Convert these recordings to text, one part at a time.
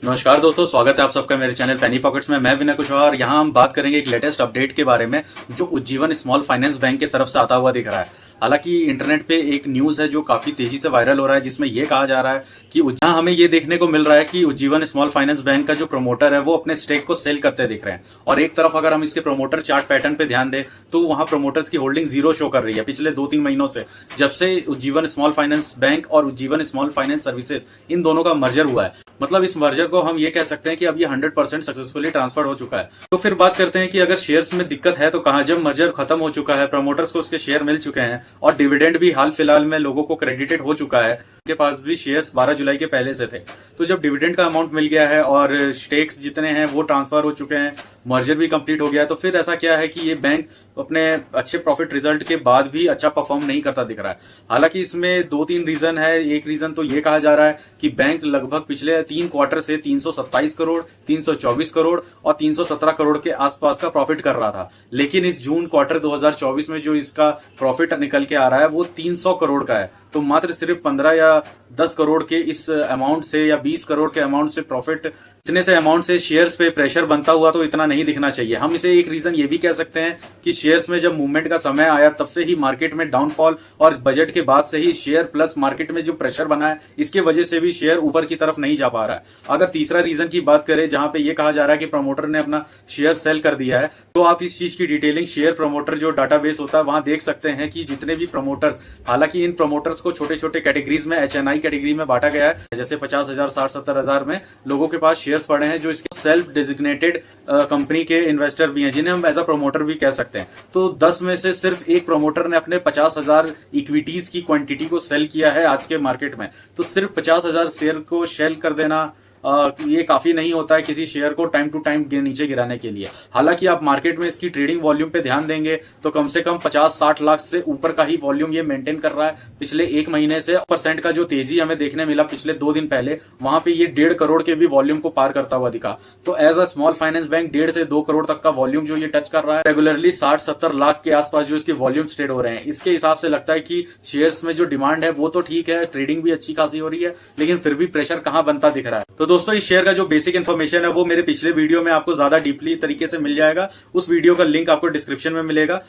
नमस्कार दोस्तों, स्वागत है आप सबका मेरे चैनल पेनी पॉकेट्स में। मैं विनय कुशवाहा और यहाँ हम बात करेंगे एक लेटेस्ट अपडेट के बारे में जो उज्जीवन स्मॉल फाइनेंस बैंक की तरफ से आता हुआ दिख रहा है। हालांकि इंटरनेट पे एक न्यूज है जो काफी तेजी से वायरल हो रहा है, जिसमें यह कहा जा रहा है कि जहाँ हमें ये देखने को मिल रहा है कि उज्जीवन स्मॉल फाइनेंस बैंक का जो प्रमोटर है वो अपने स्टेक को सेल करते दिख रहे हैं। और एक तरफ अगर हम इसके प्रमोटर चार्ट पैटर्न पे ध्यान दें तो वहां प्रमोटर्स की होल्डिंग 0 शो कर रही है पिछले 2-3 महीनों से, जब से उज्जीवन स्मॉल फाइनेंस बैंक और Ujjivan small finance services in दोनों का मर्जर हुआ है। मतलब इस मर्जर को हम ये कह सकते हैं कि अब ये 100% सक्सेसफुली ट्रांसफर हो चुका है। तो फिर बात करते हैं कि अगर शेयर्स में दिक्कत है तो कहां, जब मर्जर खत्म हो चुका है, प्रमोटर्स को उसके शेयर मिल चुके हैं और डिविडेंड भी हाल फिलहाल में लोगों को क्रेडिटेड हो चुका है, उनके पास भी शेयर्स 12 जुलाई के पहले से थे। तो जब डिविडेंड का अमाउंट मिल गया है और स्टेक्स जितने हैं वो ट्रांसफर हो चुके हैं, मर्जर भी कंप्लीट हो गया है, तो फिर ऐसा क्या है कि ये बैंक अपने अच्छे प्रॉफिट रिजल्ट के बाद भी अच्छा परफॉर्म नहीं करता दिख रहा है। हालांकि इसमें 2-3 रीजन है। एक रीजन तो ये कहा जा रहा है कि बैंक लगभग पिछले 3 क्वार्टर से 327 करोड़, 324 करोड़ और 317 करोड़ के आसपास का प्रॉफिट कर रहा था, लेकिन इस जून क्वार्टर 2024 में जो इसका प्रॉफिट निकल के आ रहा है वो 300 करोड़ का है। तो मात्र सिर्फ 15 या 10 करोड़ के इस अमाउंट से या 20 करोड़ के अमाउंट से प्रॉफिट, इतने से अमाउंट से शेयर्स पे प्रेशर बनता हुआ तो इतना नहीं दिखना चाहिए। हम इसे एक रीजन ये भी कह सकते हैं कि शेयर्स में जब मूवमेंट का समय आया तब से ही मार्केट में डाउनफॉल और बजट के बाद से ही शेयर प्लस मार्केट में जो प्रेशर बना है इसके वजह से भी शेयर ऊपर की तरफ नहीं जा पा रहा है। अगर तीसरा रीजन की बात करें जहां पे ये कहा जा रहा है कि प्रमोटर ने अपना शेयर सेल कर दिया है, तो आप इस चीज की डिटेलिंग शेयर प्रमोटर जो डाटाबेस होता है वहां देख सकते हैं कि जितने भी प्रमोटर्स, हालांकि इन प्रमोटर्स को छोटे छोटे कैटेगरीज में HNI कैटेगरी में बांटा गया है, जैसे 50,000, 60-70,000 में लोगों के पास शेयर्स पड़े हैं जो इसके सेल्फ डेजिग्नेटेड कंपनी के इन्वेस्टर भी हैं, जिन्हें हम एज अ प्रमोटर भी कह सकते हैं। तो 10 में से सिर्फ एक प्रमोटर ने अपने 50,000 इक्विटीज की क्वांटिटी को सेल किया है आज के मार्केट में। तो सिर्फ 50,000 शेयर को सेल कर देना ये काफी नहीं होता है किसी शेयर को टाइम टू टाइम नीचे गिराने के लिए। हालांकि आप मार्केट में इसकी ट्रेडिंग वॉल्यूम पे ध्यान देंगे तो कम से कम 50-60 लाख से ऊपर का ही वॉल्यूम ये मेंटेन कर रहा है पिछले एक महीने से। % का जो तेजी हमें देखने मिला पिछले 2 दिन पहले, वहां पे ये 1.5 करोड़ के भी वॉल्यूम को पार करता हुआ दिखा। तो as a small finance bank 1.5 से 2 करोड़ तक का वॉल्यूम जो ये टच कर रहा है, रेगुलरली 60-70 लाख के आसपास जो इसके वॉल्यूम ट्रेड हो रहे हैं, इसके हिसाब से लगता है कि शेयर्स में जो डिमांड है वो तो ठीक है, ट्रेडिंग भी अच्छी खासी हो रही है, लेकिन फिर भी प्रेशर कहां बनता दिख रहा है। तो दोस्तों इस शेयर का जो बेसिक इन्फॉर्मेशन है वो मेरे पिछले वीडियो में आपको ज्यादा डीपली तरीके से मिल जाएगा। उस वीडियो का लिंक आपको डिस्क्रिप्शन में मिलेगा।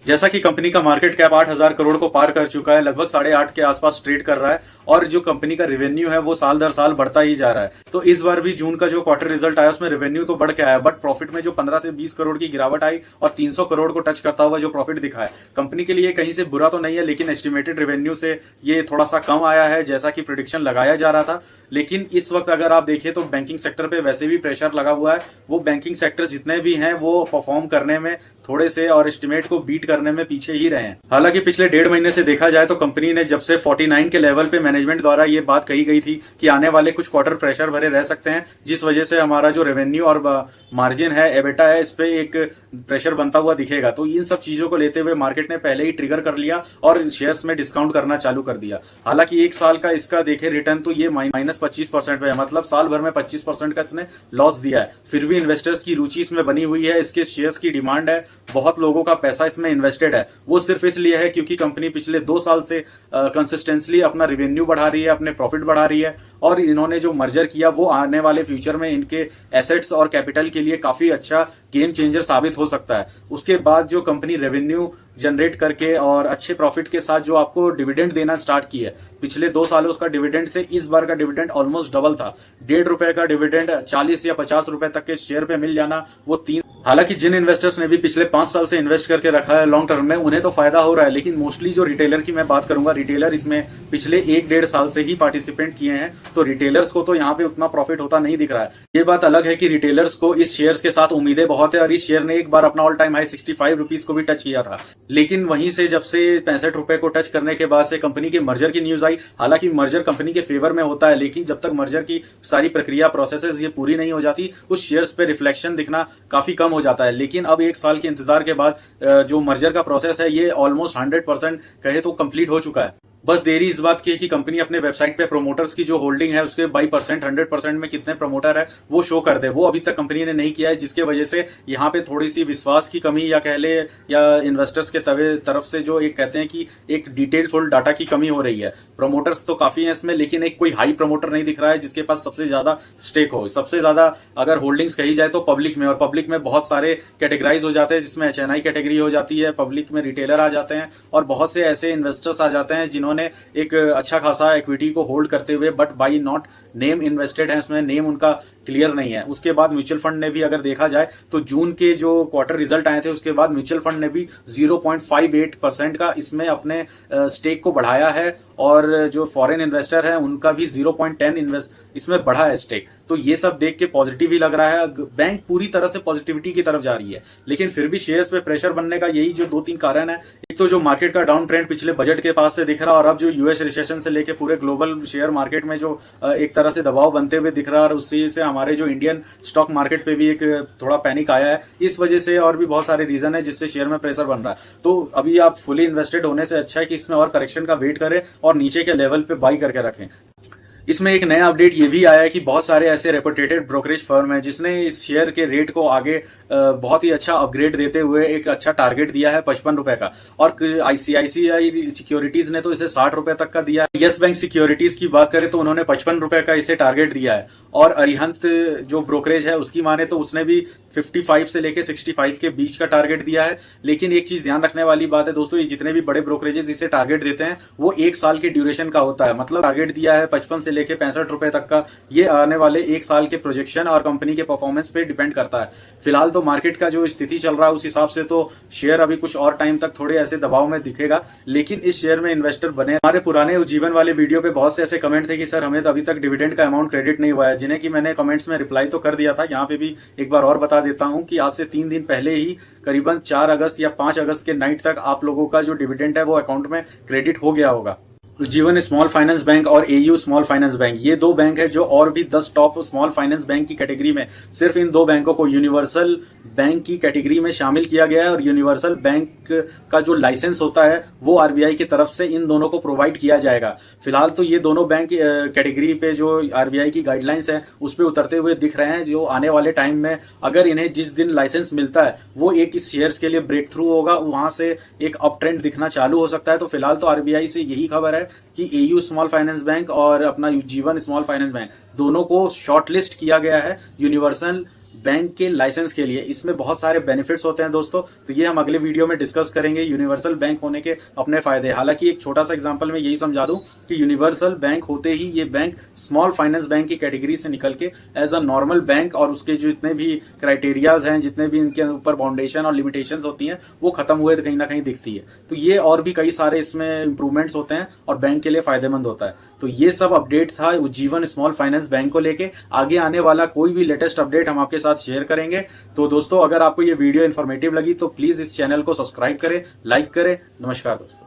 जैसा कि कंपनी का मार्केट कैप 8,000 करोड़ को पार कर चुका है, लगभग 8.5 के आसपास ट्रेड कर रहा है और जो कंपनी का रेवेन्यू है वो साल दर साल बढ़ता ही जा रहा है। तो इस बार भी जून का जो क्वार्टर रिजल्ट आया उसमें रेवेन्यू तो बढ़ के आया, बट प्रॉफिट में जो 15 से 20 करोड़ की गिरावट आई और 300 करोड़ को टच करता हुआ जो प्रॉफिट दिखा है, कंपनी के लिए कहीं से बुरा तो नहीं है, लेकिन एस्टिमेटेड रेवेन्यू से ये थोड़ा सा कम आया है जैसा कि प्रेडिक्शन लगाया जा रहा था। लेकिन इस वक्त अगर आप देखें तो बैंकिंग सेक्टर पे वैसे भी प्रेशर लगा हुआ है। वो बैंकिंग सेक्टर जितने भी हैं वो परफॉर्म करने में थोड़े से और एस्टिमेट को बीट करने में पीछे ही रहे हैं। हालांकि पिछले 1.5 महीने से देखा जाए तो कंपनी ने जब से 49 के लेवल पे मैनेजमेंट द्वारा ये बात कही गई थी कि आने वाले कुछ क्वार्टर प्रेशर भरे रह सकते हैं, जिस वजह से हमारा जो रेवेन्यू और मार्जिन है, एबिटा है, इस पे एक प्रेशर बनता हुआ दिखेगा। तो इन सब चीजों को लेते हुए मार्केट ने पहले ही ट्रिगर कर लिया और शेयर्स में डिस्काउंट करना चालू कर दिया। हालांकि 1 साल का इसका देखे रिटर्न तो ये -25% पे है, मतलब साल भर में 25% का इसने लॉस दिया है। फिर भी इन्वेस्टर्स की रुचि इसमें बनी हुई है, इसके शेयर्स की डिमांड है, बहुत लोगों का पैसा इसमें इन्वेस्टेड है। वो सिर्फ इसलिए है क्योंकि कंपनी पिछले 2 साल से कंसिस्टेंटली अपना रेवेन्यू बढ़ा रही है, अपने प्रॉफिट बढ़ा रही है और इन्होंने जो मर्जर किया वो आने वाले फ्यूचर में इनके एसेट्स और कैपिटल के लिए काफी अच्छा गेम चेंजर साबित हो सकता है। उसके बाद जो कंपनी रेवेन्यू जनरेट करके और अच्छे प्रॉफिट के साथ जो आपको डिविडेंड देना स्टार्ट की है, पिछले 2 सालों उसका डिविडेंड से इस बार का डिविडेंड ऑलमोस्ट डबल था। 1.5 रुपए का डिविडेंड 40 या 50 रुपए तक के शेयर पे मिल जाना, वो 3। हालांकि जिन इन्वेस्टर्स ने भी पिछले 5 साल से इन्वेस्ट करके रखा है लॉन्ग टर्म में, उन्हें तो फायदा हो रहा है, लेकिन मोस्टली जो रिटेलर की मैं बात करूंगा, रिटेलर इसमें पिछले 1-1.5 साल से ही पार्टिसिपेंट किए हैं, तो रिटेलर्स को तो यहाँ पे उतना प्रॉफिट होता नहीं दिख रहा है। ये बात अलग है कि रिटेलर्स को इस शेयर्स के साथ उम्मीदें बहुत है और इस शेयर ने एक बार अपना ऑल टाइम हाई 65 रुपीज को भी टच किया था, लेकिन वहीं से जब से 65 रुपए को टच करने के बाद से कंपनी के मर्जर की न्यूज आई। हालांकि मर्जर कंपनी के फेवर में होता है, लेकिन जब तक मर्जर की सारी प्रक्रिया प्रोसेसेस ये पूरी नहीं हो जाती, उस शेयर्स पे रिफ्लेक्शन दिखना काफी कम हो जाता है। लेकिन अब 1 साल के इंतजार के बाद जो मर्जर का प्रोसेस है ये ऑलमोस्ट 100% कहे तो कंप्लीट हो चुका है। बस देरी इस बात की है कि कंपनी अपने वेबसाइट पे प्रोमोटर्स की जो होल्डिंग है उसके बाई परसेंट 100% में कितने प्रमोटर है वो शो कर दे, वो अभी तक कंपनी ने नहीं किया है, जिसके वजह से यहाँ पे थोड़ी सी विश्वास की कमी या कह ले या इन्वेस्टर्स के तरफ से जो एक कहते हैं कि एक डिटेल फुल डाटा की कमी हो रही है। प्रमोटर्स तो काफी है इसमें, लेकिन एक कोई हाई प्रमोटर नहीं दिख रहा है जिसके पास सबसे ज्यादा स्टेक हो। सबसे ज्यादा अगर होल्डिंग्स कही जाए तो पब्लिक में, और पब्लिक में बहुत सारे कैटेगराइज हो जाते हैं, जिसमें HNI कैटेगरी हो जाती है, पब्लिक में रिटेलर आ जाते हैं और बहुत से ऐसे इन्वेस्टर्स आ जाते हैं जिन्होंने एक अच्छा खासा इक्विटी को होल्ड करते हुए but by not name invested है, उसमें नेम उनका क्लियर नहीं है। उसके बाद म्यूचुअल फंड ने भी अगर देखा जाए तो जून के जो क्वार्टर रिजल्ट आए थे उसके बाद म्यूचुअल फंड ने भी 0.58% का इसमें अपने स्टेक को बढ़ाया है, और जो फॉरेन इन्वेस्टर है उनका भी 0.10 इसमें बढ़ा है स्टेक। तो ये सब देख के पॉजिटिव ही लग रहा है, बैंक पूरी तरह से पॉजिटिविटी की तरफ जा रही है। लेकिन फिर भी शेयर्स पे प्रेशर बनने का यही जो 2-3 कारण है। एक तो जो मार्केट का डाउन ट्रेंड पिछले बजट के पास से दिख रहा, और अब जो यूएस रिसेशन से लेके पूरे ग्लोबल शेयर मार्केट में जो एक तरह से दबाव बनते हुए दिख रहा है, और उससे से हमारे जो इंडियन स्टॉक मार्केट पे भी एक थोड़ा पैनिक आया है। इस वजह से और भी बहुत सारे रीजन है जिससे शेयर में प्रेशर बन रहा है। तो अभी आप फुली इन्वेस्टेड होने से अच्छा है कि इसमें और करेक्शन का वेट करें और नीचे के लेवल पे बाई करके रखें। इसमें एक नया अपडेट ये भी आया है कि बहुत सारे ऐसे रेपुटेटेड ब्रोकरेज फर्म है जिसने इस शेयर के रेट को आगे बहुत ही अच्छा अपग्रेड देते हुए एक अच्छा टारगेट दिया है 55 रुपए का, और ICICI सिक्योरिटीज ने तो इसे 60 रुपए तक का दिया है। यस बैंक सिक्योरिटीज की बात करें तो उन्होंने 55 रुपए का इसे टारगेट दिया है, और अरिहंत जो ब्रोकरेज है उसकी माने तो उसने भी 55 से लेके 65 के बीच का टारगेट दिया है। लेकिन एक चीज ध्यान रखने वाली बात है दोस्तों, ये जितने भी बड़े ब्रोकरेजेस इसे टारगेट देते हैं वो 1 साल के ड्यूरेशन का होता है। मतलब टारगेट दिया है 55 से लेके 65 रुपए तक का, ये आने वाले 1 साल के प्रोजेक्शन और कंपनी के परफॉर्मेंस पे डिपेंड करता है। फिलहाल तो मार्केट का जो स्थिति चल रहा है उस हिसाब से तो शेयर अभी कुछ और टाइम तक थोड़े ऐसे दबाव में दिखेगा, लेकिन इस शेयर में इन्वेस्टर बने। हमारे पुराने उज्जीवन वाले वीडियो पे बहुत से ऐसे कमेंट थे कि सर हमें तो अभी तक डिविडेंड का अमाउंट क्रेडिट नहीं हुआ है, जिन्हें कि मैंने कमेंट्स में रिप्लाई तो कर दिया था। यहाँ पे भी एक बार और बता देता हूँ कि आज से 3 दिन पहले ही करीबन 4 अगस्त या 5 अगस्त के नाइट तक आप लोगों का जो डिविडेंड है वो अकाउंट में क्रेडिट हो गया होगा। जीवन स्मॉल फाइनेंस बैंक और AU स्मॉल फाइनेंस बैंक, ये 2 बैंक है जो और भी 10 टॉप स्मॉल फाइनेंस बैंक की कैटेगरी में, सिर्फ इन 2 बैंकों को यूनिवर्सल बैंक की कैटेगरी में शामिल किया गया है। और यूनिवर्सल बैंक का जो लाइसेंस होता है वो RBI की तरफ से इन दोनों को प्रोवाइड किया जाएगा। फिलहाल तो ये दोनों बैंक कैटेगरी पे जो RBI की गाइडलाइंस है उस पर उतरते हुए दिख रहे हैं, जो आने वाले टाइम में अगर इन्हें जिस दिन लाइसेंस मिलता है वो एक इस शेयर्स के लिए ब्रेक थ्रू होगा, वहां से एक अप ट्रेंड दिखना चालू हो सकता है। तो फिलहाल तो RBI से यही खबर है कि AU स्मॉल फाइनेंस बैंक और अपना जीवन स्मॉल फाइनेंस बैंक दोनों को शॉर्टलिस्ट किया गया है यूनिवर्सल बैंक के लाइसेंस के लिए। इसमें बहुत सारे बेनिफिट्स होते हैं दोस्तों, तो ये हम अगले वीडियो में डिस्कस करेंगे यूनिवर्सल बैंक होने के अपने फायदे। हालांकि एक छोटा सा एग्जांपल में यही समझा दूं कि यूनिवर्सल बैंक होते ही ये बैंक स्मॉल फाइनेंस बैंक की कैटेगरी से निकल के एज अ नॉर्मल बैंक, और उसके जो जितने भी क्राइटेरियाज हैं, जितने भी इनके ऊपर बाउंडेशन और लिमिटेशंस होती हैं वो खत्म हुए कहीं ना कहीं दिखती है। तो ये और भी कई सारे इसमें इंप्रूवमेंट्स होते हैं और बैंक के लिए फायदेमंद होता है। तो ये सब अपडेट था उज्जीवन स्मॉल फाइनेंस बैंक को लेके। आगे आने वाला कोई भी लेटेस्ट अपडेट हम आपके साथ शेयर करेंगे। तो दोस्तों अगर आपको ये वीडियो इन्फॉर्मेटिव लगी तो प्लीज इस चैनल को सब्सक्राइब करें, लाइक करें। नमस्कार दोस्तों।